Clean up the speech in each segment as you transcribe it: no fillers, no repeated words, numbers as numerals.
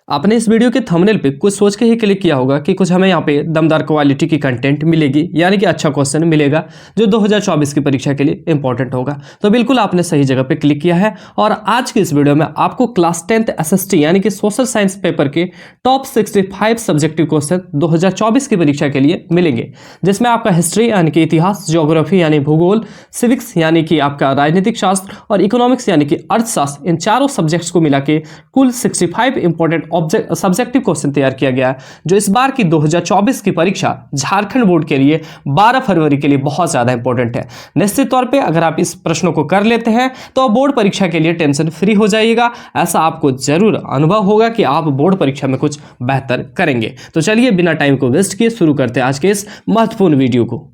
आपने इस वीडियो के थंबनेल पे कुछ सोच के ही क्लिक किया होगा कि कुछ हमें यहाँ पे दमदार क्वालिटी की कंटेंट मिलेगी, यानी कि अच्छा क्वेश्चन मिलेगा जो 2024 की परीक्षा के लिए इंपॉर्टेंट होगा। तो बिल्कुल आपने सही जगह पे क्लिक किया है और आज की इस वीडियो में आपको क्लास 10th एसएसटी यानी कि सोशल साइंस पेपर के टॉप 65 सब्जेक्टिव क्वेश्चन 2024 की परीक्षा के लिए मिलेंगे, जिसमें आपका हिस्ट्री यानी कि इतिहास, ज्योग्राफी यानी भूगोल, सिविक्स यानी कि आपका राजनीतिक शास्त्र और इकोनॉमिक्स यानी कि अर्थशास्त्र, इन चारों सब्जेक्ट्स को मिला के कुल 65 इंपॉर्टेंट सब्जेक्टिव क्वेश्चन तैयार किया गया है, जो इस बार की 2024 की परीक्षा झारखंड बोर्ड के लिए 12 फरवरी के लिए बहुत ज्यादा इंपॉर्टेंट है। निश्चित तौर पे अगर आप इस प्रश्नों को कर लेते हैं तो बोर्ड परीक्षा के लिए टेंशन फ्री हो जाइएगा। ऐसा आपको जरूर अनुभव होगा कि आप बोर्ड परीक्षा में कुछ बेहतर करेंगे। तो चलिए बिना टाइम को वेस्ट किए शुरू करते हैं आज के इस महत्वपूर्ण वीडियो को।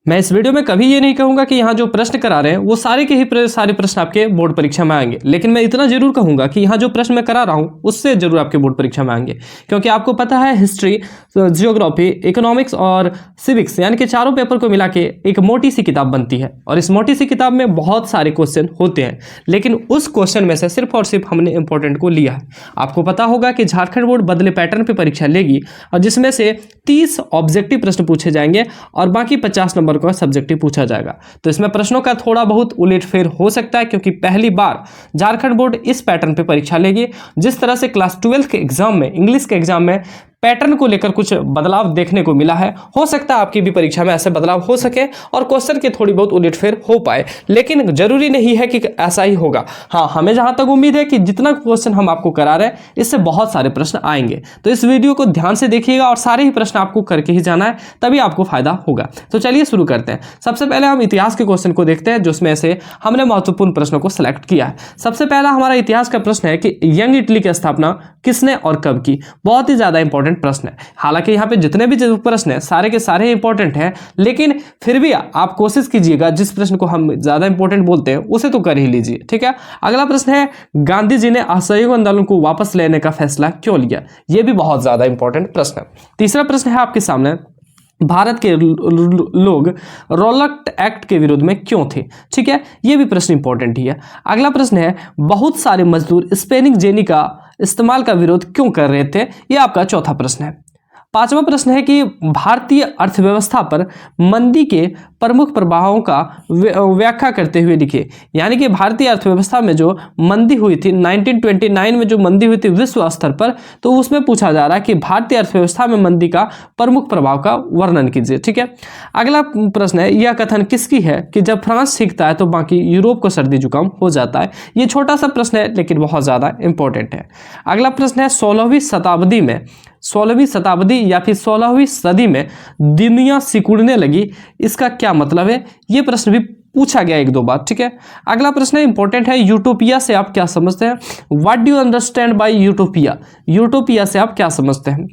मैं इस वीडियो में कभी ये नहीं कहूंगा कि यहाँ जो प्रश्न करा रहे हैं वो सारे के ही सारे प्रश्न आपके बोर्ड परीक्षा में आएंगे, लेकिन मैं इतना जरूर कहूंगा कि यहाँ जो प्रश्न मैं करा रहा हूँ उससे जरूर आपके बोर्ड परीक्षा में आएंगे, क्योंकि आपको पता है हिस्ट्री, जियोग्राफी, इकोनॉमिक्स और सिविक्स यानी कि चारों पेपर को मिला के एक मोटी सी किताब बनती है और इस मोटी सी किताब में बहुत सारे क्वेश्चन होते हैं, लेकिन उस क्वेश्चन में से सिर्फ और सिर्फ हमने इंपॉर्टेंट को लिया है। आपको पता होगा कि झारखंड बोर्ड बदले पैटर्न पर परीक्षा लेगी और जिसमें से 30 ऑब्जेक्टिव प्रश्न पूछे जाएंगे और बाकी 50 नंबर का सब्जेक्टिव पूछा जाएगा। तो इसमें प्रश्नों का थोड़ा बहुत उलटफेर हो सकता है, क्योंकि पहली बार झारखंड बोर्ड इस पैटर्न पे परीक्षा लेगी। जिस तरह से क्लास 12 के एग्जाम में, इंग्लिश के एग्जाम में पैटर्न को लेकर कुछ बदलाव देखने को मिला है, हो सकता है आपकी भी परीक्षा में ऐसे बदलाव हो सके और क्वेश्चन के थोड़ी बहुत उलटफेर हो पाए, लेकिन जरूरी नहीं है कि ऐसा ही होगा। हाँ, हमें जहां तक उम्मीद है कि जितना क्वेश्चन हम आपको करा रहे हैं इससे बहुत सारे प्रश्न आएंगे। तो इस वीडियो को ध्यान से देखिएगा और सारे ही प्रश्न आपको करके ही जाना है, तभी आपको फायदा होगा। तो चलिए शुरू करते हैं। सबसे पहले हम इतिहास के क्वेश्चन को देखते हैं, जिसमें से हमने महत्वपूर्ण प्रश्नों को सिलेक्ट किया है। सबसे पहला हमारा इतिहास का प्रश्न है कि यंग इटली की स्थापना किसने और कब की। बहुत ही ज्यादा इंपॉर्टेंट प्रश्न है। हालांकि यहाँ पे जितने भी प्रश्न हैं सारे के सारे इंपॉर्टेंट हैं, लेकिन फिर भी आप कोशिश कीजिएगा जिस प्रश्न को हम ज्यादा इंपॉर्टेंट बोलते हैं उसे तो कर ही लीजिए, ठीक है। अगला प्रश्न है, गांधी जी ने असहयोग आंदोलन को वापस लेने का फैसला क्यों लिया। यह भी बहुत ज्यादा इंपॉर्टेंट प्रश्न है। तीसरा प्रश्न है आपके सामने, भारत के लोग रॉलट एक्ट के विरोध में क्यों थे। ठीक है, यह भी प्रश्न इंपॉर्टेंट ही है। अगला प्रश्न है, बहुत सारे मजदूर स्पेनिंग जेनी का इस्तेमाल का विरोध क्यों कर रहे थे। यह आपका चौथा प्रश्न है। पांचवा प्रश्न है कि भारतीय अर्थव्यवस्था पर मंदी के प्रमुख प्रभावों का व्याख्या करते हुए लिखे। यानी कि भारतीय अर्थव्यवस्था में जो मंदी हुई थी 1929 में, जो मंदी हुई थी विश्व स्तर पर, तो उसमें पूछा जा रहा है कि भारतीय अर्थव्यवस्था में मंदी का प्रमुख प्रभाव का वर्णन कीजिए। ठीक है। अगला प्रश्न है, यह कथन किसकी है कि जब फ्रांस सीखता है तो बाकी यूरोप को सर्दी जुकाम हो जाता है। यह छोटा सा प्रश्न है लेकिन बहुत ज्यादा इंपॉर्टेंट है। अगला प्रश्न है, 16वीं शताब्दी या फिर 16वीं सदी में दुनिया सिकुड़ने लगी, इसका क्या मतलब है। यह प्रश्न भी पूछा गया एक दो बार। ठीक है। अगला प्रश्न इंपॉर्टेंट है, यूटोपिया से आप क्या समझते हैं। What do you understand bye utopia. Utopia से आप क्या समझते हैं।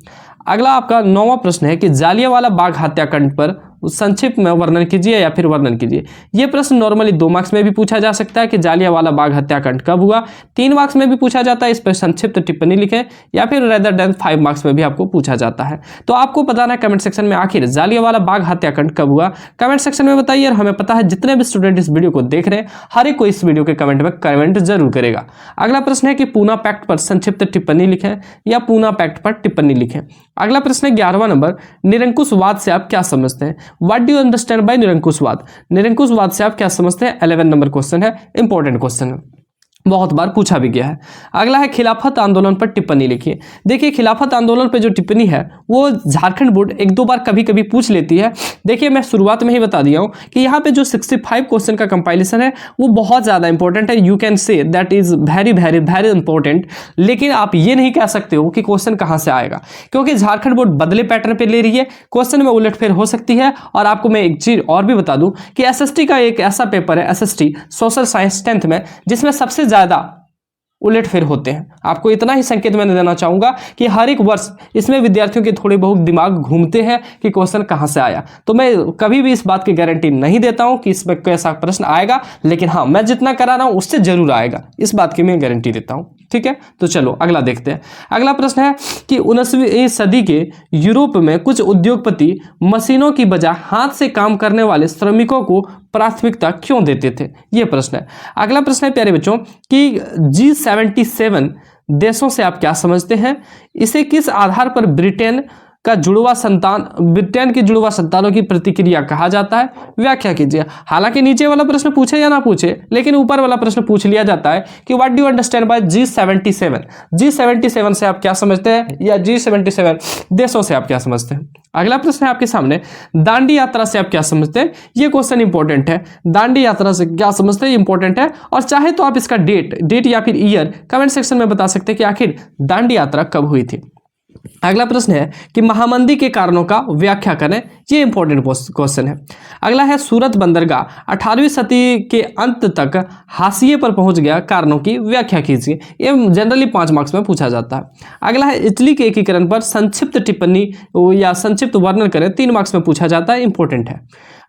अगला आपका 9वां प्रश्न है कि जालियांवाला बाग हत्याकांड पर संक्षिप्त में वर्णन कीजिए या फिर वर्णन कीजिए। यह प्रश्न नॉर्मली 2 मार्क्स में भी पूछा जा सकता है कि जालियांवाला बाग हत्याकांड कब हुआ। 3 मार्क्स में भी पूछा जाता है, इस पर संक्षिप्त टिप्पणी लिखें, या फिर रेदर देन 5 मार्क्स में भी आपको पूछा जाता है। तो आपको बताना है कमेंट सेक्शन में आखिर जालियांवाला बाग हत्याकांड कब हुआ। कमेंट सेक्शन में बताइए। और हमें पता है जितने भी स्टूडेंट इस वीडियो को देख रहे हैं हर एक को इस वीडियो के कमेंट में कमेंट जरूर करेगा। अगला प्रश्न है कि पूना पैक्ट पर संक्षिप्त टिप्पणी लिखें या पूना पैक्ट पर टिप्पणी लिखें। अगला प्रश्न है 11वां नंबर, निरंकुशवाद से आप क्या समझते हैं। What do you understand by निरंकुशवाद। निरंकुशवाद से आप क्या समझते हैं। 11 नंबर क्वेश्चन है, इंपॉर्टेंट क्वेश्चन है, बहुत बार पूछा भी गया है। अगला है, खिलाफत आंदोलन पर टिप्पणी लिखिए। देखिए, खिलाफत आंदोलन पर जो टिप्पणी है वो झारखंड बोर्ड एक दो बार कभी कभी पूछ लेती है। देखिए, मैं शुरुआत में ही बता दिया हूं कि यहाँ पे जो 65 क्वेश्चन का कंपाइलेशन है वो बहुत ज्यादा इंपॉर्टेंट है। You can say that is very very very important, लेकिन आप ये नहीं कह सकते हो कि क्वेश्चन कहां से आएगा, क्योंकि झारखंड बोर्ड बदले पैटर्न पर ले रही है। क्वेश्चन में उलटफेर हो सकती है। और आपको मैं एक चीज और भी बता दूं कि एसएसटी का एक ऐसा पेपर है, एसएसटी सोशल साइंस 10th में, जिसमें सबसे ज्यादा उलटफेर होते हैं। आपको इतना ही संकेत मैंने देना चाहूंगा कि हर एक वर्ष इसमें विद्यार्थियों के थोड़े बहुत दिमाग घूमते हैं कि क्वेश्चन कहां से आया। तो मैं कभी भी इस बात की गारंटी नहीं देता हूं कि इसमें कैसा प्रश्न आएगा, लेकिन हाँ, मैं जितना करा रहा हूं उससे जरूर आएगा, इस बात की मैं गारंटी देता हूं। ठीक है, तो चलो अगला देखते हैं। अगला प्रश्न है कि 19वीं सदी के यूरोप में कुछ उद्योगपति मशीनों की बजाय हाथ से काम करने वाले श्रमिकों को प्राथमिकता क्यों देते थे। यह प्रश्न है। अगला प्रश्न है प्यारे बच्चों कि G77 देशों से आप क्या समझते हैं? इसे किस आधार पर ब्रिटेन की जुड़वा संतानों की प्रतिक्रिया कहा जाता है? व्याख्या कीजिए। हालांकि नीचे वाला प्रश्न पूछे या ना पूछे, लेकिन ऊपर वाला प्रश्न पूछ लिया जाता है कि what do you understand bye G77? G77 से आप क्या समझते हैं, या G77 देशों से आप क्या समझते हैं? अगला प्रश्न है आपके सामने, दांडी यात्रा से आप क्या समझते हैं? ये क्वेश्चन इंपॉर्टेंट है। दांडी यात्रा से क्या समझते हैं, इंपॉर्टेंट है। और चाहे तो आप इसका डेट या फिर ईयर कमेंट सेक्शन में बता सकते हैं कि आखिर दांडी यात्रा कब हुई थी। अगला प्रश्न है कि महामंदी के कारणों का व्याख्या करें। ये इंपॉर्टेंट क्वेश्चन है। अगला है सूरत बंदरगाह 18वीं सदी के अंत तक हाशिए पर पहुंच गया, कारणों की व्याख्या कीजिए। ये जनरली 5 मार्क्स में पूछा जाता है। अगला है इटली के एकीकरण पर संक्षिप्त टिप्पणी या संक्षिप्त वर्णन करें, 3 मार्क्स में पूछा जाता है, इंपॉर्टेंट है।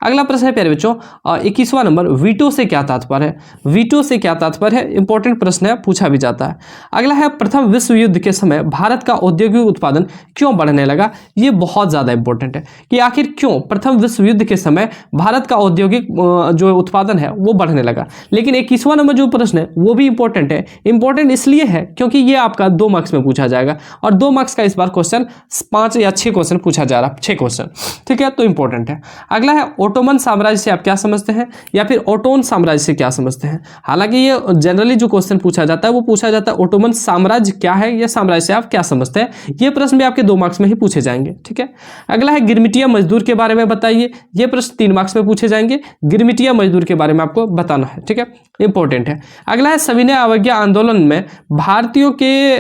अगला प्रश्न है प्यारे बच्चों 21वां नंबर, वीटो से क्या तात्पर्य है? वीटो से क्या तात्पर्य है, इंपॉर्टेंट प्रश्न है, पूछा भी जाता है। अगला है प्रथम विश्व युद्ध के समय भारत का औद्योगिक उत्पादन क्यों बढ़ने लगा? ये बहुत ज्यादा इंपॉर्टेंट है कि आखिर क्यों प्रथम विश्व युद्ध के समय भारत का औद्योगिक जो उत्पादन है वो बढ़ने लगा। लेकिन 21वां नंबर जो प्रश्न है वो भी इंपॉर्टेंट है। इंपॉर्टेंट इसलिए है क्योंकि ये आपका 2 मार्क्स में पूछा जाएगा, और 2 मार्क्स का इस बार क्वेश्चन 5 या 6 क्वेश्चन पूछा जा रहा है, 6 क्वेश्चन, ठीक है, तो इंपॉर्टेंट है। अगला है ओटोमन साम्राज्य से आप क्या समझते हैं, या फिर ओटोन साम्राज्य से क्या समझते हैं? हालांकि ये जनरली जो क्वेश्चन पूछा जाता है वो पूछा जाता है ओटोमन साम्राज्य क्या है, या साम्राज्य से आप क्या समझते हैं। ये प्रश्न भी आपके 2 मार्क्स में ही पूछे जाएंगे, ठीक है। अगला है गिरमिटिया मजदूर के बारे में बताइए। ये प्रश्न 3 मार्क्स में पूछे जाएंगे। गिरमिटिया मजदूर के बारे में आपको बताना है, ठीक है, इंपॉर्टेंट है। अगला है सविनय अवज्ञा आंदोलन में भारतीयों के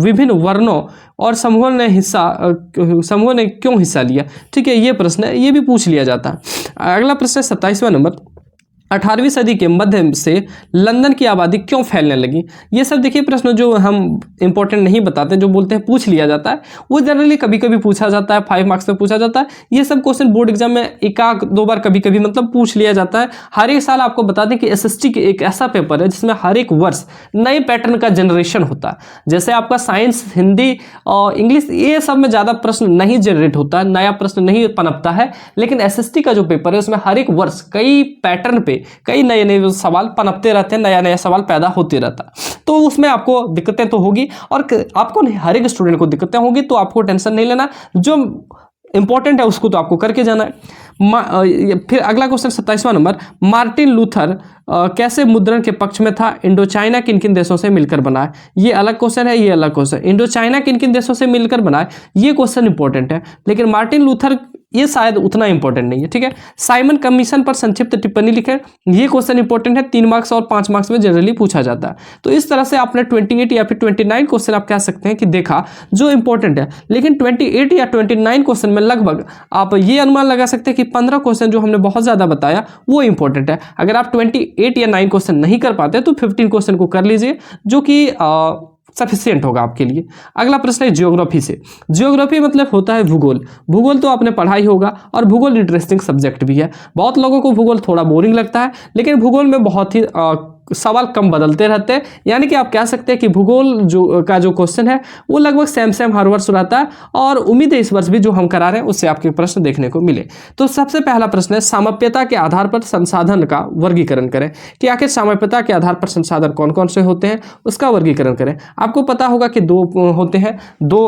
विभिन्न वर्णों और समूहों ने क्यों हिस्सा लिया? ठीक है, ये प्रश्न है, ये भी पूछ लिया जाता है। अगला प्रश्न है 27वां नंबर, 18वीं सदी के मध्य से लंदन की आबादी क्यों फैलने लगी? ये सब देखिए प्रश्न जो हम इंपॉर्टेंट नहीं बताते, जो बोलते हैं पूछ लिया जाता है, वो जनरली कभी कभी पूछा जाता है, 5 मार्क्स में पूछा जाता है। ये सब क्वेश्चन बोर्ड एग्जाम में 1-2 बार कभी कभी मतलब पूछ लिया जाता है। हर एक साल आपको बता दें कि एसएसटी के एक ऐसा पेपर है जिसमें हर एक वर्ष नए पैटर्न का जनरेशन होता है। जैसे आपका साइंस, हिंदी और इंग्लिश, ये सब में ज़्यादा प्रश्न नहीं जनरेट होता, नया प्रश्न नहीं पनपता है। लेकिन एसएसटी का जो पेपर है उसमें हर एक वर्ष कई पैटर्न पे कई नए नए सवाल पनपते रहते हैं, नया नया सवाल पैदा होते रहता है। तो उसमें आपको दिक्कतें तो होगी, और आपको नहीं, हर एक स्टूडेंट को दिक्कतें होगी, तो आपको टेंशन नहीं लेना। जो इंपॉर्टेंट है उसको तो आपको करके जाना है। फिर अगला क्वेश्चन 27वां नंबर, मार्टिन लूथर कैसे मुद्रण के पक्ष में था? इंडो चाइना किन किन देशों से मिलकर बना है? ये अलग क्वेश्चन है, ये अलग क्वेश्चन। इंडो चाइना किन किन देशों से मिलकर बना है, ये क्वेश्चन इंपॉर्टेंट है। लेकिन मार्टिन लूथर ये शायद उतना इंपॉर्टेंट नहीं है, ठीक है। साइमन कमीशन पर संक्षिप्त टिप्पणी लिखें, ये क्वेश्चन इंपॉर्टेंट है, 3 मार्क्स और 5 मार्क्स में जनरली पूछा जाता है। तो इस तरह से आपने 28 या फिर 29 क्वेश्चन आप कह सकते हैं कि देखा जो इंपॉर्टेंट है। लेकिन 28 या 29 क्वेश्चन में लगभग आप ये अनुमान लगा सकते हैं कि 15 क्वेश्चन जो हमने बहुत ज्यादा बताया वो इंपॉर्टेंट है। अगर आप 28 या 9 क्वेश्चन नहीं कर पाते तो 15 क्वेश्चन को कर लीजिए, जो कि सफिशिएंट होगा आपके लिए। अगला प्रश्न है ज्योग्राफी से। ज्योग्राफी मतलब होता है भूगोल। भूगोल तो आपने पढ़ा ही होगा, और भूगोल इंटरेस्टिंग सब्जेक्ट भी है। बहुत लोगों को भूगोल थोड़ा बोरिंग लगता है, लेकिन भूगोल में बहुत ही सवाल कम बदलते रहते हैं। यानी कि आप कह सकते हैं कि भूगोल जो क्वेश्चन है वो लगभग सेम हर वर्ष रहता है, और उम्मीद है इस वर्ष भी जो हम करा रहे हैं उससे आपके प्रश्न देखने को मिले। तो सबसे पहला प्रश्न है, सामीप्यता के आधार पर संसाधन का वर्गीकरण करें, कि आखिर सामीप्यता के आधार पर संसाधन कौन कौन से होते हैं, उसका वर्गीकरण करें। आपको पता होगा कि 2 होते हैं, 2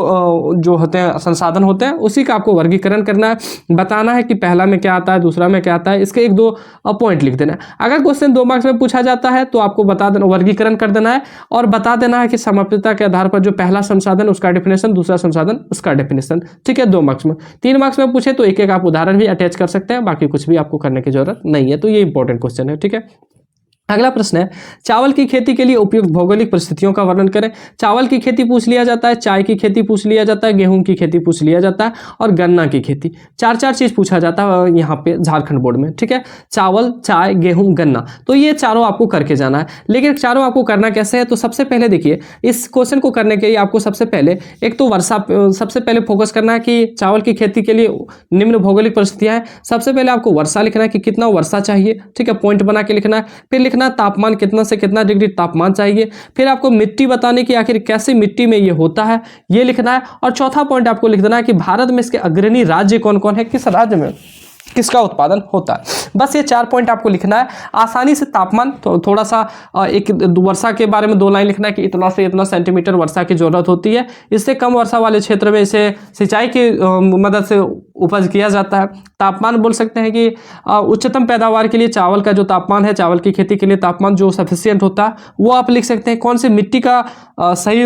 जो होते हैं संसाधन होते हैं, उसी का आपको वर्गीकरण करना है, बताना है कि पहला में क्या आता है, दूसरा में क्या आता है, इसके 1-2 पॉइंट लिख देना है। अगर क्वेश्चन 2 मार्क्स में पूछा जाता है तो आपको बता देना, वर्गीकरण कर देना है, और बता देना है कि सामीप्यता के आधार पर जो पहला संसाधन उसका डेफिनेशन, दूसरा संसाधन उसका डेफिनेशन, ठीक है, 2 मार्क्स में। 3 मार्क्स में पूछे तो एक आप उदाहरण भी अटैच कर सकते हैं, बाकी कुछ भी आपको करने की जरूरत नहीं है। तो ये इंपॉर्टेंट क्वेश्चन है, ठीक है। अगला प्रश्न है, चावल की खेती के लिए उपयुक्त भौगोलिक परिस्थितियों का वर्णन करें। चावल की खेती पूछ लिया जाता है, चाय की खेती पूछ लिया जाता है, गेहूं की खेती पूछ लिया जाता है, और गन्ना की खेती। 4 चीज पूछा जाता है यहाँ पे झारखंड बोर्ड में, ठीक है। चावल, चाय, गेहूं, गन्ना, तो ये चारों आपको करके जाना है। लेकिन चारों आपको करना कैसे है, तो सबसे पहले देखिए, इस क्वेश्चन को करने के लिए आपको सबसे पहले एक तो वर्षा, सबसे पहले फोकस करना है कि चावल की खेती के लिए निम्न भौगोलिक परिस्थितियां हैं। सबसे पहले आपको वर्षा लिखना है कि कितना वर्षा चाहिए, ठीक है, पॉइंट बना के लिखना है। फिर लिखना तापमान कितना से कितना डिग्री तापमान चाहिए। फिर आपको मिट्टी बताने की आखिर कैसे मिट्टी में ये होता है, ये लिखना है। और चौथा पॉइंट आपको लिख देना है कि भारत में इसके अग्रणी राज्य कौन कौन है, किस राज्य में किसका उत्पादन होता है। बस ये 4 पॉइंट आपको लिखना है। आसानी से तापमान तो थोड़ा सा एक वर्षा के बारे में 2 लाइन लिखना है कि इतना से इतना सेंटीमीटर वर्षा की जरूरत होती है। इससे कम वर्षा वाले क्षेत्र में इसे सिंचाई की मदद से उपज किया जाता है। तापमान बोल सकते हैं कि उच्चतम पैदावार के लिए चावल का जो तापमान है, चावल की खेती के लिए तापमान जो सफिशियंट होता है वो आप लिख सकते हैं। कौन सी मिट्टी का सही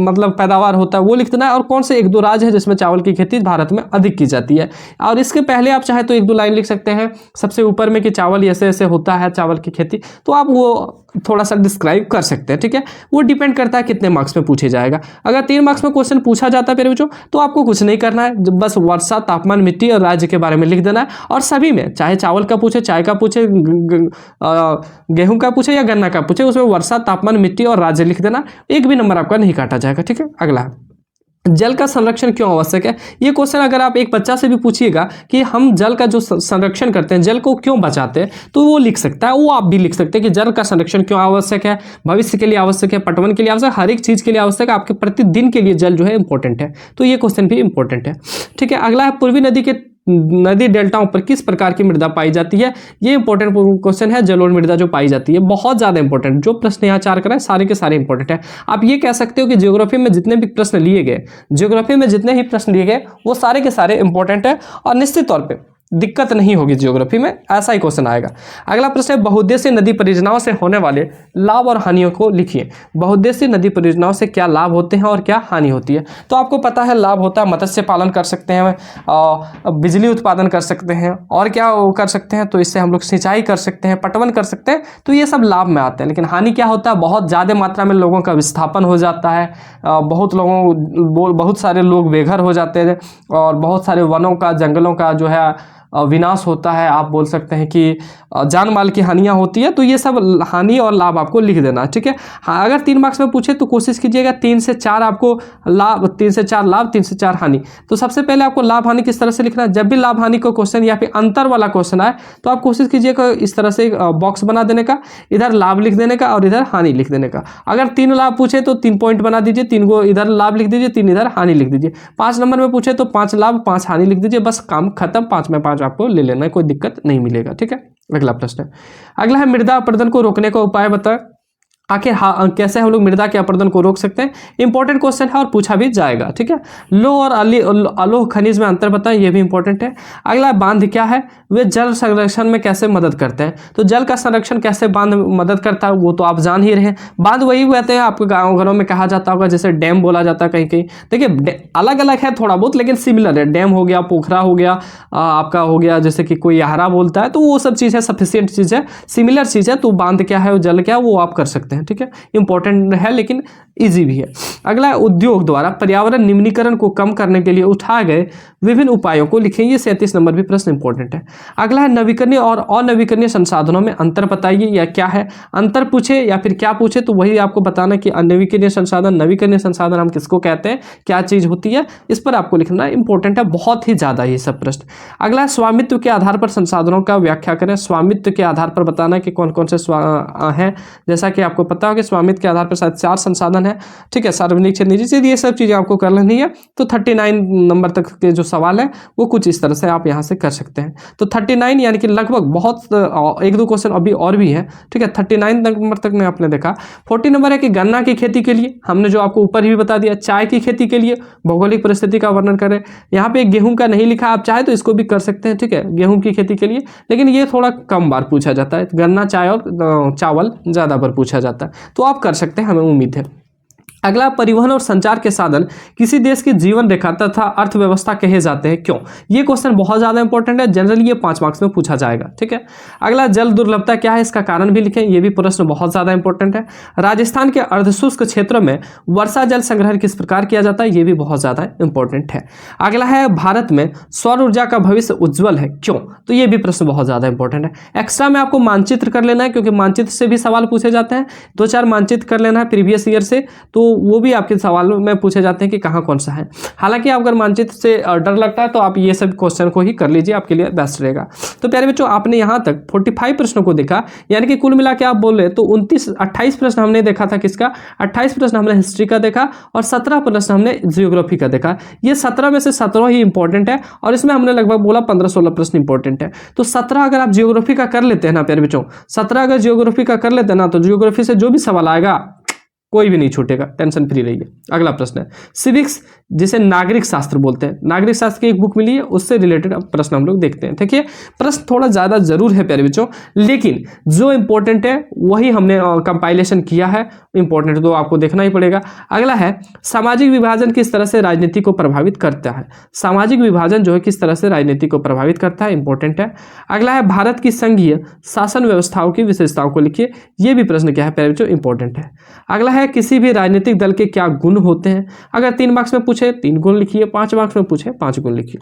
मतलब पैदावार होता है वो लिख देना है, और कौन से 1-2 राज्य है जिसमें चावल की खेती भारत में अधिक की जाती है। और इसके पहले आप चाहे तो 1-2 लाइन लिख सकते हैं सबसे ऊपर में कि चावल ऐसे ऐसे होता है चावल की खेती, तो आप वो थोड़ा सा डिस्क्राइब कर सकते हैं। ठीक है, वो डिपेंड करता है कितने मार्क्स में पूछे जाएगा। अगर 3 मार्क्स में क्वेश्चन पूछा जाता है मेरे बच्चों तो आपको कुछ नहीं करना है, बस वर्षा, तापमान, मिट्टी और राज्य के बारे में लिख देना है। और सभी में चाहे चावल का पूछे, चाय का पूछे, गेहूं का पूछे या गन्ना का पूछे, उसमें वर्षा, तापमान, मिट्टी और राज्य लिख देना। एक भी नंबर आपका नहीं काटा जाएगा। ठीक है, अगला जल का संरक्षण क्यों आवश्यक है। ये क्वेश्चन अगर आप एक बच्चा से भी पूछिएगा कि हम जल का जो संरक्षण करते हैं, जल को क्यों बचाते हैं, तो वो लिख सकता है। वो आप भी लिख सकते हैं कि जल का संरक्षण क्यों आवश्यक है, भविष्य के लिए आवश्यक है, पटवन के लिए आवश्यक, हर एक चीज के लिए आवश्यक है, आपके प्रतिदिन के लिए जल जो है इंपॉर्टेंट है। तो ये क्वेश्चन भी इंपॉर्टेंट है। ठीक है, अगला है पूर्वी नदी डेल्टाओं पर किस प्रकार की मृदा पाई जाती है। ये इंपॉर्टेंट क्वेश्चन है। जलोढ़ मृदा जो पाई जाती है बहुत ज्यादा इंपॉर्टेंट, जो प्रश्न यहाँ 4 कराए सारे के सारे इंपॉर्टेंट है। आप ये कह सकते हो कि ज्योग्राफी में जितने भी प्रश्न लिए गए, ज्योग्राफी में जितने ही प्रश्न लिए गए वो सारे के सारे इंपॉर्टेंट है और निश्चित तौर पर दिक्कत नहीं होगी ज्योग्राफी में, ऐसा ही क्वेश्चन आएगा। अगला प्रश्न है बहुउद्देशीय नदी परियोजनाओं से होने वाले लाभ और हानियों को लिखिए। बहुउद्देशीय नदी परियोजनाओं से क्या लाभ होते हैं और क्या हानि होती है। तो आपको पता है लाभ होता है मत्स्य पालन कर सकते हैं, बिजली उत्पादन कर सकते हैं, और क्या कर सकते हैं, तो इससे हम लोग सिंचाई कर सकते हैं, पटवन कर सकते हैं, तो ये सब लाभ में आते हैं। लेकिन हानि क्या होता है, बहुत ज़्यादा मात्रा में लोगों का विस्थापन हो जाता है, बहुत सारे लोग बेघर हो जाते हैं और बहुत सारे वनों का, जंगलों का जो है विनाश होता है। आप बोल सकते हैं कि जान माल की हानियां होती है। तो ये सब हानि और लाभ आपको लिख देना है। ठीक है, हाँ, अगर 3 मार्क्स में पूछे तो कोशिश कीजिएगा 3 से 4 आपको लाभ, 3 से 4 लाभ, 3 से 4 हानि। तो सबसे पहले आपको लाभ हानि किस तरह से लिखना है। जब भी लाभ हानि का क्वेश्चन या फिर अंतर वाला क्वेश्चन आए तो आप कोशिश कीजिएगा इस तरह से बॉक्स बना देने का, इधर लाभ लिख देने का और इधर हानि लिख देने का। अगर 3 लाभ पूछे तो 3 पॉइंट बना दीजिए, 3 को इधर लाभ लिख दीजिए, 3 इधर हानि लिख दीजिए। 5 नंबर में पूछे तो 5 लाभ, 5 हानि लिख दीजिए, बस काम खत्म। 5 में 5 आपको ले लेना है, कोई दिक्कत नहीं मिलेगा। ठीक है, अगला प्रश्न है। अगला है मृदा अपरदन को रोकने का उपाय बताएं। आखिर कैसे हम लोग मृदा के अपरदन को रोक सकते हैं। इंपॉर्टेंट क्वेश्चन है और पूछा भी जाएगा। ठीक है, लोह और अलोह खनिज में अंतर बताएं, ये भी इंपॉर्टेंट है। अगला बांध क्या है, वे जल संरक्षण में कैसे मदद करते हैं। तो जल का संरक्षण कैसे बांध मदद करता है वो तो आप जान ही रहे हैं। बांध वही कहते हैं, आपके गाँव घरों में कहा जाता होगा, जैसे डैम बोला जाता है कहीं कहीं। देखिए अलग अलग है थोड़ा बहुत, लेकिन सिमिलर है। डैम हो गया, पोखरा हो गया, आपका हो गया जैसे कि कोई याहरा बोलता है, तो वो सब चीज़ है, सफिशियंट चीज़ है, सिमिलर चीज़ है। तो बांध क्या है, जल क्या है, वो आप कर सकते हैं। ठीक है, इंपॉर्टेंट है लेकिन इजी भी है। अगला है उद्योग द्वारा पर्यावरण निम्नीकरण को कम करने के लिए उठाए गए विभिन्न उपायों को लिखें। ये 37 नंबर भी प्रश्न इंपॉर्टेंट है। अगला है नवीकरणीय और अनवीकरणीय संसाधनों में अंतर बताइए, या क्या है अंतर पूछे या फिर क्या पूछे तो वही आपको बताना कि अनवीकरणीय संसाधन, नवीकरणीय संसाधन हम किसको कहते हैं, क्या चीज होती है, इस पर आपको लिखना इंपॉर्टेंट है, बहुत ही ज्यादा ये सब प्रश्न। अगला है स्वामित्व के आधार पर संसाधनों का व्याख्या करें। स्वामित्व के आधार पर बताना कि कौन कौन से हैं, जैसा कि आपको पता हो कि स्वामित्व के आधार पर शायद 4 संसाधन है। ठीक है, सार्वजनिक क्षेत्र, निजी क्षेत्र, ये सब चीजें आपको कर लेनी है। तो 39 नंबर तक के जो सवाल है वो कुछ इस तरह से आप यहाँ से कर सकते हैं। तो 39 यानी कि लगभग बहुत 1-2 क्वेश्चन अभी और भी है। ठीक है, 39 नंबर तक ने आपने देखा। 40 नंबर है कि गन्ना की खेती के लिए हमने जो आपको ऊपर ही बता दिया, चाय की खेती के लिए भौगोलिक परिस्थिति का वर्णन करें। यहाँ पे गेहूं का नहीं लिखा, आप चाहे तो इसको भी कर सकते हैं। ठीक है, गेहूं की खेती के लिए, लेकिन ये थोड़ा कम बार पूछा जाता है। गन्ना, चाय और चावल ज्यादा बार पूछा जाता है, तो आप कर सकते हैं, हमें उम्मीद है। अगला परिवहन और संचार के साधन किसी देश की जीवन रेखा तथा अर्थव्यवस्था कहे जाते हैं, क्यों। ये क्वेश्चन बहुत ज्यादा इंपॉर्टेंट है, जनरली ये 5 मार्क्स में पूछा जाएगा। ठीक है, अगला जल दुर्लभता क्या है, इसका कारण भी लिखें, ये भी प्रश्न बहुत ज्यादा इंपॉर्टेंट है। राजस्थान के अर्धशुष्क क्षेत्रों में वर्षा जल संग्रहण किस प्रकार किया जाता है, ये भी बहुत ज्यादा इंपॉर्टेंट है। अगला है भारत में सौर ऊर्जा का भविष्य उज्ज्वल है, क्यों। तो ये भी प्रश्न बहुत ज्यादा इंपॉर्टेंट है। एक्स्ट्रा में आपको मानचित्र कर लेना है, क्योंकि मानचित्र से भी सवाल पूछे जाते हैं। 2-4 मानचित्र कर लेना है प्रीवियस ईयर से, तो वो भी आपके सवाल में पूछे जाते हैं कि कहाँ कौन सा है। हालांकि आप अगर मानचित्र से डर लगता है तो आप ये सब क्वेश्चन को ही कर लीजिए, आपके लिए बेस्ट रहेगा। तो प्यारे बच्चों, आपने यहाँ तक 45 प्रश्नों को देखा, यानी कि कुल मिला के आप बोल रहे तो 28 प्रश्न हमने देखा था। किसका? 28 प्रश्न हमने हिस्ट्री का देखा और 17 प्रश्न हमने जियोग्राफी का देखा। ये 17 में से 17 ही इंपॉर्टेंट है और इसमें हमने लगभग बोला 15-16 प्रश्न इंपॉर्टेंट है। तो 17 अगर आप जियोग्राफी का कर लेते हैं ना प्यारे बच्चों, 17 अगर जियोग्राफी का कर लेते हैं ना, तो जियोग्राफी से जो भी सवाल आएगा कोई भी नहीं छूटेगा, टेंशन फ्री रहिए। अगला प्रश्न है सिविक्स, जिसे नागरिक शास्त्र बोलते हैं। नागरिक शास्त्र की एक बुक मिली है, उससे रिलेटेड अब प्रश्न हम लोग देखते हैं। देखिए प्रश्न थोड़ा ज़्यादा जरूर है प्यारे बच्चों, लेकिन जो इंपॉर्टेंट है वही हमने कंपाइलेशन किया है। इंपॉर्टेंट तो आपको देखना ही पड़ेगा। अगला है सामाजिक विभाजन किस तरह से राजनीति को प्रभावित करता है। सामाजिक विभाजन जो है किस तरह से राजनीति को प्रभावित करता है, इंपॉर्टेंट है। अगला है भारत की संघीय शासन व्यवस्थाओं की विशेषताओं को लिखिए। ये भी प्रश्न क्या है प्यारे बच्चों, इंपॉर्टेंट है। अगला है किसी भी राजनीतिक दल के क्या गुण होते हैं। अगर 3 मार्क्स में पूछे 3 गुण लिखिए, 5 मार्क्स में पूछे 5 गुण लिखिए।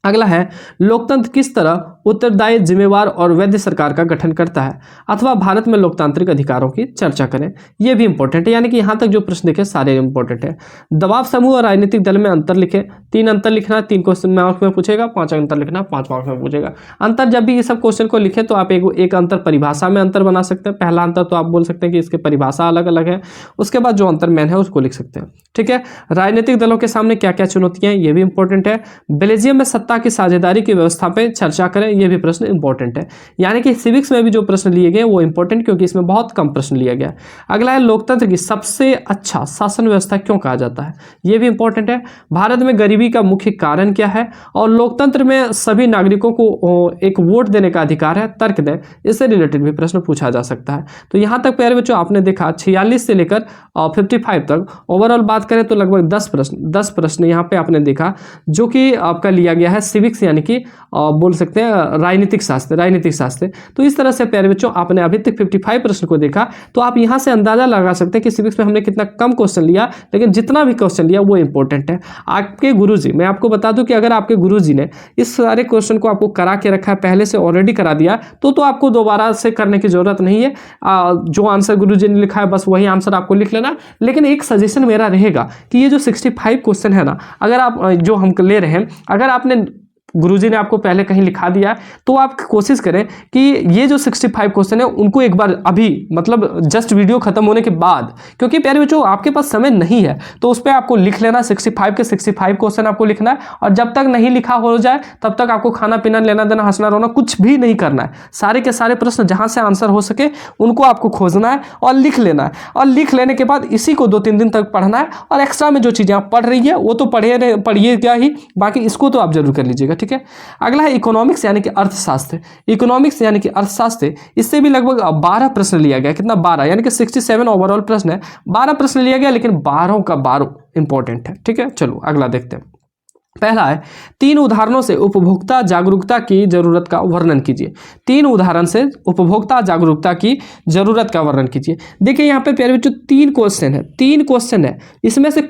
अगला है लोकतंत्र किस तरह उत्तरदायी, जिम्मेवार और वैध सरकार का गठन करता है, अथवा भारत में लोकतांत्रिक अधिकारों की चर्चा करें। यह भी इंपॉर्टेंट है, यानी कि यहाँ तक जो प्रश्न देखे सारे इंपॉर्टेंट है। दबाव समूह और राजनीतिक दल में अंतर लिखे। 3 अंतर लिखना, 3 क्वेश्चन मार्क्स में पूछेगा, 5 अंतर लिखना, 5 मार्क्स में पूछेगा। अंतर जब भी ये सब क्वेश्चन को लिखे तो आप एक अंतर परिभाषा में अंतर बना सकते हैं। पहला अंतर तो आप बोल सकते हैं कि इसके परिभाषा अलग अलग है, उसके बाद जो अंतर मेन है उसको लिख सकते हैं। ठीक है, राजनीतिक दलों के सामने क्या क्या चुनौतियां हैं, ये भी इंपॉर्टेंट है। बेल्जियम में सत्ता की साझेदारी की व्यवस्था पे चर्चा करें, ये भी प्रश्न इंपॉर्टेंट है। यानी कि सिविक्स में भी जो प्रश्न लिए गए वो इंपॉर्टेंट, क्योंकि इसमें बहुत कम प्रश्न लिया गया। अगला है लोकतंत्र की सबसे अच्छा शासन व्यवस्था क्यों कहा जाता है, ये भी इंपॉर्टेंट है। भारत में गरीबी का मुख्य कारण क्या है, और लोकतंत्र में सभी नागरिकों को एक वोट देने का अधिकार है, तर्क दें। इससे रिलेटेड भी प्रश्न पूछा जा सकता है। तो यहाँ तक प्यारे बच्चों आपने देखा 46 से लेकर 55 तक ओवरऑल बात करें तो लगभग 10 प्रश्न यहाँ पे आपने देखा, जो कि आपका लिया गया है सिविक्स, यानी कि बोल सकते हैं राजनीतिक शास्त्र। तो इस तरह से प्यारे बच्चों आपने अभी तक 55 प्रश्न को देखा, तो आप यहाँ से अंदाजा लगा सकते हैं कि सिविक्स में हमने कितना कम क्वेश्चन लिया, लेकिन जितना भी क्वेश्चन लिया वो इंपॉर्टेंट है। आपके गुरुजी, मैं आपको बता दूं कि अगर आपके गुरुजी ने इस सारे क्वेश्चन को आपको करा के रखा है, पहले से ऑलरेडी करा दिया, तो आपको दोबारा से करने की जरूरत नहीं है। जो आंसर गुरुजी ने लिखा है बस वही आंसर आपको लिख लेना। लेकिन एक सजेशन मेरा रहेगा कि ये जो 65 क्वेश्चन है ना, अगर आप जो हम ले रहे हैं, अगर आपने गुरुजी ने आपको पहले कहीं लिखा दिया, तो आप कोशिश करें कि ये जो 65 क्वेश्चन है उनको एक बार अभी, मतलब जस्ट वीडियो खत्म होने के बाद, क्योंकि प्यारे बच्चों आपके पास समय नहीं है, तो उस पर आपको लिख लेना 65 के 65 क्वेश्चन आपको लिखना है। और जब तक नहीं लिखा हो जाए तब तक आपको खाना पीना, लेना देना, हंसना रोना कुछ भी नहीं करना है। सारे के सारे प्रश्न जहां से आंसर हो सके उनको आपको खोजना है और लिख लेना है। और लिख लेने के बाद इसी को 2-3 दिन तक पढ़ना है। और एक्स्ट्रा में जो चीज़ें आप पढ़ रही है वो तो पढ़िएगा ही, बाकी इसको तो आप जरूर कर लीजिएगा। ठीक है, अगला है इकोनॉमिक्स यानी कि अर्थशास्त्र। इकोनॉमिक्स यानी कि अर्थशास्त्र, इससे भी लगभग 12 प्रश्न लिया गया। कितना? 12, यानी कि 67 ओवरऑल प्रश्न है, 12 प्रश्न लिया गया, लेकिन 12 का 12 इंपॉर्टेंट है। ठीक है, चलो अगला देखते हैं। पहला है 3 उदाहरणों से उपभोक्ता जागरूकता की जरूरत का वर्णन कीजिए। 3 उदाहरण से उपभोक्ता जागरूकता की जरूरत का वर्णन कीजिए। देखिए यहाँ पे प्यारे बच्चों 3 क्वेश्चन है, इसमें से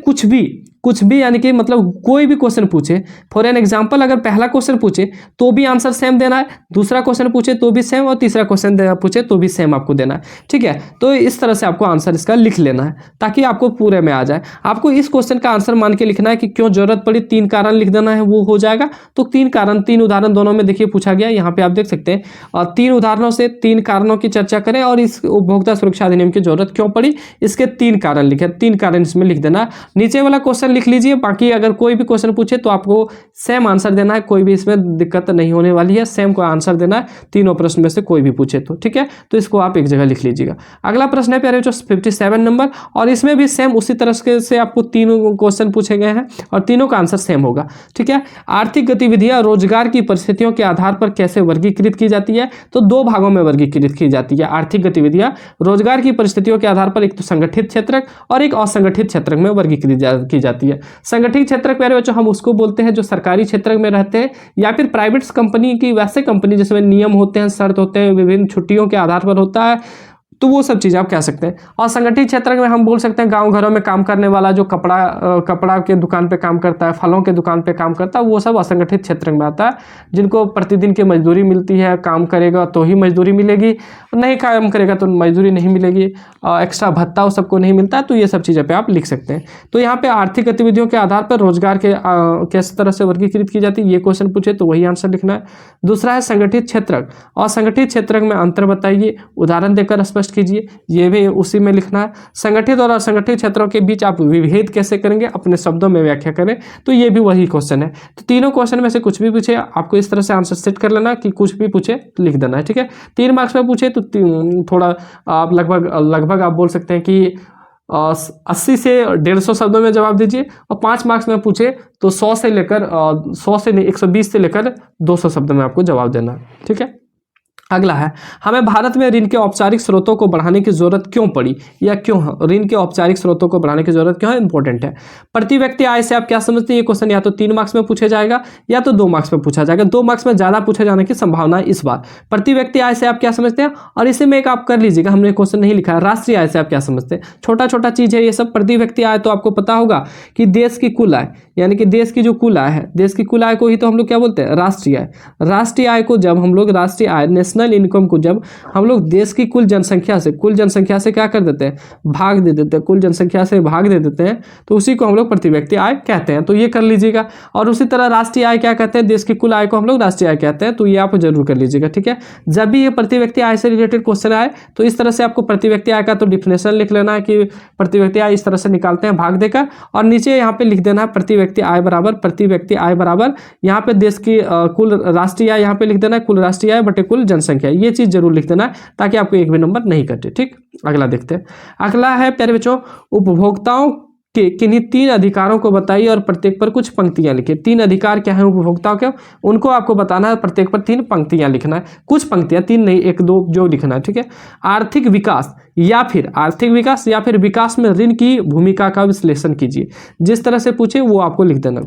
कुछ भी यानी कि मतलब कोई भी क्वेश्चन पूछे, फॉर एन एग्जांपल अगर पहला क्वेश्चन पूछे तो भी आंसर सेम देना है, दूसरा क्वेश्चन पूछे तो भी सेम, और तीसरा क्वेश्चन पूछे तो भी सेम आपको देना है। ठीक है, तो इस तरह से आपको आंसर इसका लिख लेना है ताकि आपको पूरे में आ जाए। आपको इस क्वेश्चन का आंसर मान के लिखना है कि क्यों जरूरत पड़ी, 3 कारण लिख देना है, वो हो जाएगा। तो 3 कारण, 3 उदाहरण दोनों में देखिए पूछा गया, यहाँ पे आप देख सकते हैं। और 3 उदाहरणों से 3 कारणों की चर्चा करें और इस उपभोक्ता सुरक्षा अधिनियम की जरूरत क्यों पड़ी, इसके 3 कारण लिखे। 3 कारण इसमें लिख देना। नीचे वाला क्वेश्चन लिख लीजिए, बाकी अगर कोई भी क्वेश्चन पूछे तो आपको सेम आंसर देना है, कोई भी इसमें दिक्कत नहीं होने वाली है, सेम को आंसर देना है तीनों प्रश्न में से कोई भी पूछे तो। ठीक है, तो इसको आप एक जगह लिख लीजिएगा। अगला प्रश्न है प्यारे बच्चों 57 नंबर, और इसमें भी सेम उसी तरह से आपको 3 क्वेश्चन पूछे गए हैं और तीनों का आंसर सेम होगा। ठीक है, आर्थिक गतिविधियां रोजगार की परिस्थितियों के आधार पर कैसे वर्गीकृत की जाती है, तो 2 भागों में वर्गीकृत की जाती है। आर्थिक गतिविधियां रोजगार की परिस्थितियों के आधार पर एक तो संगठित क्षेत्रक और एक असंगठित क्षेत्रक में वर्गीकृत की जाती है। संगठित क्षेत्रक प्यारे बच्चों हम उसको बोलते हैं जो सरकारी क्षेत्र में रहते हैं, या फिर प्राइवेट कंपनी की, वैसे कंपनी जिसमें नियम होते हैं, शर्त होते हैं, विभिन्न छुट्टियों के आधार पर होता है, तो वो सब चीज़ आप कह सकते हैं। और संगठित क्षेत्र में हम बोल सकते हैं गांव घरों में काम करने वाला जो कपड़ा के दुकान पे काम करता है, फलों के दुकान पे काम करता है, वो सब असंगठित क्षेत्र में आता है, जिनको प्रतिदिन की मजदूरी मिलती है, काम करेगा तो ही मजदूरी मिलेगी, नहीं काम करेगा तो मजदूरी नहीं मिलेगी, एक्स्ट्रा भत्ता वो सबको नहीं मिलता है। तो ये सब चीज़ें पे आप लिख सकते हैं। तो यहाँ पे आर्थिक गतिविधियों के आधार पर रोजगार के किस तरह से वर्गीकृत की जाती है, ये क्वेश्चन पूछे तो वही आंसर लिखना है। दूसरा है संगठित क्षेत्र और संगठित क्षेत्र में अंतर बताइए, उदाहरण देकर स्पष्ट कीजिए, ये भी उसी में लिखना है। संगठित और असंगठित क्षेत्रों के बीच आप विभेद कैसे करेंगे, अपने शब्दों में व्याख्या करें, तो ये भी वही क्वेश्चन है। तो तीनों क्वेश्चन में से कुछ भी पूछे आपको इस तरह से आंसर सेट कर लेना कि कुछ भी पूछे लिख देना है, ठीक है। 3 मार्क्स में पूछे तो थोड़ा आप लगभग आप बोल सकते हैं कि 80 से 150 शब्दों में जवाब दीजिए, और 5 मार्क्स में पूछे तो 100 से लेकर 100 से नहीं 120 से लेकर 200 शब्दों में आपको जवाब देना है, ठीक है। अगला है, हमें भारत में ऋण के औपचारिक स्रोतों को बढ़ाने की जरूरत क्यों पड़ी, या क्यों ऋण के औपचारिक स्रोतों को बढ़ाने की जरूरत क्यों है, इंपॉर्टेंट है। प्रति व्यक्ति आय से आप क्या समझते हैं, ये क्वेश्चन या तो 3 मार्क्स में पूछा जाएगा या तो 2 मार्क्स में पूछा जाएगा। 2 मार्क्स में ज्यादा पूछे जाने की संभावना है इस बार। प्रति व्यक्ति आय से आप क्या समझते हैं, और इसी में एक आप कर लीजिएगा, हमने क्वेश्चन नहीं लिखा है, राष्ट्रीय आय से आप क्या समझते हैं। छोटा छोटा चीज है ये सब। प्रति व्यक्ति आय तो आपको पता होगा कि देश की कुल आय, यानी कि देश की जो कुल आय है, देश की कुल आय को ही तो हम लोग क्या बोलते हैं, राष्ट्रीय आय। राष्ट्रीय आय को जब हम लोग राष्ट्रीय आय, नेशनल इनकम को जब हम लोग देश की कुल जनसंख्या से क्या कर देते हैं, भाग दे देते हैं, कुल जनसंख्या से भाग दे देते हैं, तो उसी को हम लोग प्रति व्यक्ति आय कहते हैं। तो ये कर लीजिएगा। और उसी तरह राष्ट्रीय आय क्या कहते हैं, देश की कुल आय को हम लोग राष्ट्रीय आय कहते हैं, तो ये आप जरूर कर लीजिएगा, ठीक है। जब भी ये प्रति व्यक्ति आय से रिलेटेड क्वेश्चन आए तो इस तरह से आपको प्रति व्यक्ति आय का तो डिफिनेशन लिख लेना है कि प्रति व्यक्ति आय इस तरह से निकालते हैं भाग देकर, और नीचे यहाँ पे लिख देना है प्रति व्यक्ति आय बराबर यहाँ पे देश की कुल राष्ट्रीय आय यहाँ पे लिख देना है, कुल राष्ट्रीय आय बटे कुल जनसंख्या, ये चीज जरूर लिख देना है ताकि आपको एक भी नंबर नहीं कटे, ठीक। अगला देखते हैं। अगला है प्यारे बच्चों, उपभोक्ताओं के किन्हीं 3 अधिकारों को बताइए और प्रत्येक पर कुछ पंक्तियां लिखिए। 3 अधिकार क्या है उपभोक्ताओं के, उनको आपको बताना है, प्रत्येक पर 3 पंक्तियां लिखना है, कुछ पंक्तियां, 3 नहीं 1-2 जो लिखना है, ठीक है। आर्थिक विकास या फिर विकास में ऋण की भूमिका का विश्लेषण कीजिए। जिस तरह से पूछे वो आपको लिख देना।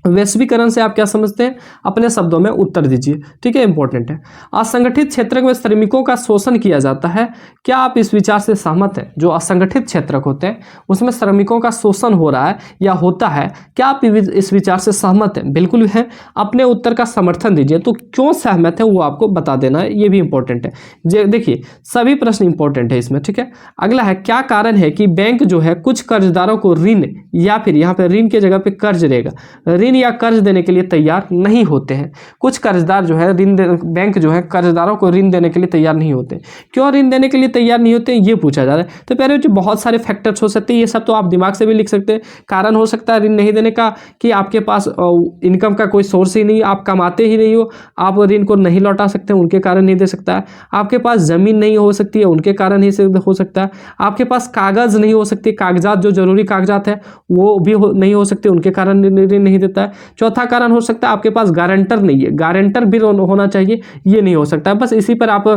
वैश्वीकरण से आप क्या समझते हैं, अपने शब्दों में उत्तर दीजिए, ठीक है, इंपॉर्टेंट है। असंगठित क्षेत्र में श्रमिकों का शोषण किया जाता है, क्या आप इस विचार से सहमत हैं। जो असंगठित क्षेत्र होते हैं उसमें श्रमिकों का शोषण हो रहा है या होता है, क्या आप इस विचार से सहमत हैं। बिल्कुल है, अपने उत्तर का समर्थन दीजिए। तो क्यों सहमत है वो आपको बता देना है, ये भी इंपॉर्टेंट है। देखिए सभी प्रश्न इंपॉर्टेंट है इसमें, ठीक है। अगला है, क्या कारण है कि बैंक जो है कुछ कर्जदारों को ऋण या फिर यहाँ पे ऋण की जगह पे कर्ज देगा, ऋण या कर्ज देने के लिए तैयार नहीं होते हैं। कुछ कर्जदार जो है बैंक जो है कर्जदारों को ऋण देने के लिए तैयार नहीं होते। क्यों ऋण देने के लिए तैयार नहीं होते, ये पूछा जा रहा है। तो प्यारे बच्चों बहुत सारे फैक्टर्स हो सकते हैं, ये सब तो आप दिमाग से भी लिख सकते हैं। कारण हो सकता है ऋण नहीं देने का कि आपके पास इनकम का कोई सोर्स ही नहीं, आप कमाते ही नहीं हो, आप ऋण को नहीं लौटा सकते, उनके कारण नहीं दे सकता है। आपके पास जमीन नहीं हो सकती है, उनके कारण ही हो सकता है। आपके पास कागज नहीं हो सकती, कागजात जो जरूरी कागजात है वो भी नहीं हो सकते, उनके कारण ऋण नहीं देता है। चौथा कारण हो सकता है आपके पास गारंटर नहीं है, गारंटर भी होना चाहिए, ये नहीं हो सकता है। बस इसी पर आप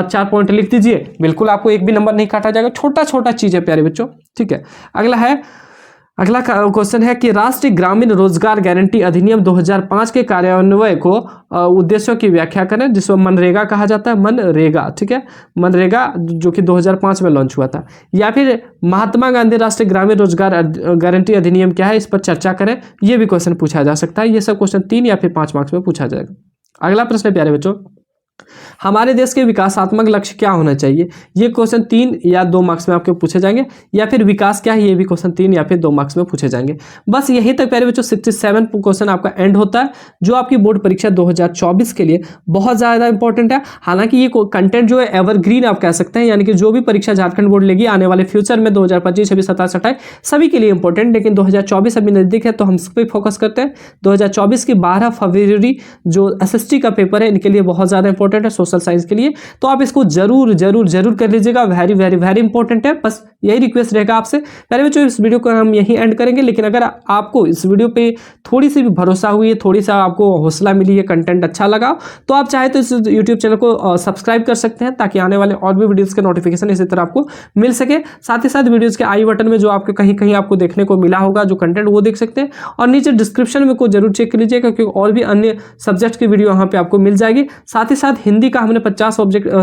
4 पॉइंट लिख दीजिए, बिल्कुल आपको एक भी नंबर नहीं काटा जाएगा। छोटा छोटा चीज है प्यारे बच्चों, ठीक है। अगला क्वेश्चन है कि राष्ट्रीय ग्रामीण रोजगार गारंटी अधिनियम 2005 के कार्यान्वयन को उद्देश्यों की व्याख्या करें, जिसको मनरेगा कहा जाता है, मनरेगा, ठीक है, मनरेगा जो कि 2005 में लॉन्च हुआ था। या फिर महात्मा गांधी राष्ट्रीय ग्रामीण रोजगार गारंटी अधिनियम क्या है, इस पर चर्चा करें, ये भी क्वेश्चन पूछा जा सकता है। ये सब क्वेश्चन 3 या फिर 5 मार्क्स में पूछा जाएगा। अगला प्रश्न है प्यारे बच्चों, हमारे देश के विकासात्मक लक्ष्य क्या होना चाहिए, ये क्वेश्चन 3 या 2 मार्क्स में आपके पूछे जाएंगे। या फिर विकास क्या है, ये भी क्वेश्चन 3 या फिर 2 मार्क्स में पूछे जाएंगे। बस यहीं तक प्यारे बच्चों 67 क्वेश्चन आपका एंड होता है, जो आपकी बोर्ड परीक्षा 2024 के लिए बहुत ज़्यादा इंपॉर्टेंट है। हालांकि ये कंटेंट जो है एवरग्रीन आप कह सकते हैं, यानी कि जो भी परीक्षा झारखंड बोर्ड लेगी आने वाले फ्यूचर में 2025, 26, 27, 28 सभी के लिए इंपॉर्टेंट, लेकिन 2024 अभी नजदीक है तो हम इस पर फोकस करते हैं। 2024 की 12 फरवरी जो SST का पेपर है, इनके लिए बहुत ज़्यादा इंपॉर्टेंट है, सोशल साइंस के लिए। तो आप इसको जरूर जरूर जरूर कर लीजिएगा, वेरी वेरी वेरी इंपॉर्टेंट है। बस यही रिक्वेस्ट रहेगा आपसे। पहले बच्चों इस वीडियो को हम यहीं एंड करेंगे, लेकिन अगर आपको इस वीडियो पे थोड़ी सी भी भरोसा हुई है, थोड़ी सा आपको हौसला मिली है, कंटेंट अच्छा लगा, तो आप चाहे तो इस यूट्यूब चैनल को सब्सक्राइब कर सकते हैं, ताकि आने वाले और भी वीडियोस के नोटिफिकेशन इसी तरह आपको मिल सके। साथ ही साथ वीडियोस के आई बटन में जो आपको कहीं कहीं आपको देखने को मिला होगा जो कंटेंट, वो देख सकते हैं। और नीचे डिस्क्रिप्शन में को जरूर चेक कर लीजिएगा, क्योंकि और भी अन्य सब्जेक्ट की वीडियो यहाँ पे आपको मिल जाएगी। साथ ही साथ बाद हिंदी का हमने 50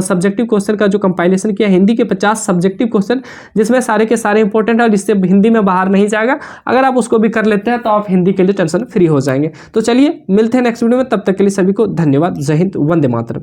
सब्जेक्टिव क्वेश्चन का जो कंपाइलेशन किया, हिंदी के 50 सब्जेक्टिव क्वेश्चन जिसमें सारे के सारे इंपॉर्टेंट है और इससे हिंदी में बाहर नहीं जाएगा। अगर आप उसको भी कर लेते हैं तो आप हिंदी के लिए टेंशन फ्री हो जाएंगे। तो चलिए मिलते हैं नेक्स्ट वीडियो में, तब तक के लिए सभी को धन्यवाद। जय हिंद, वंदे मातरम।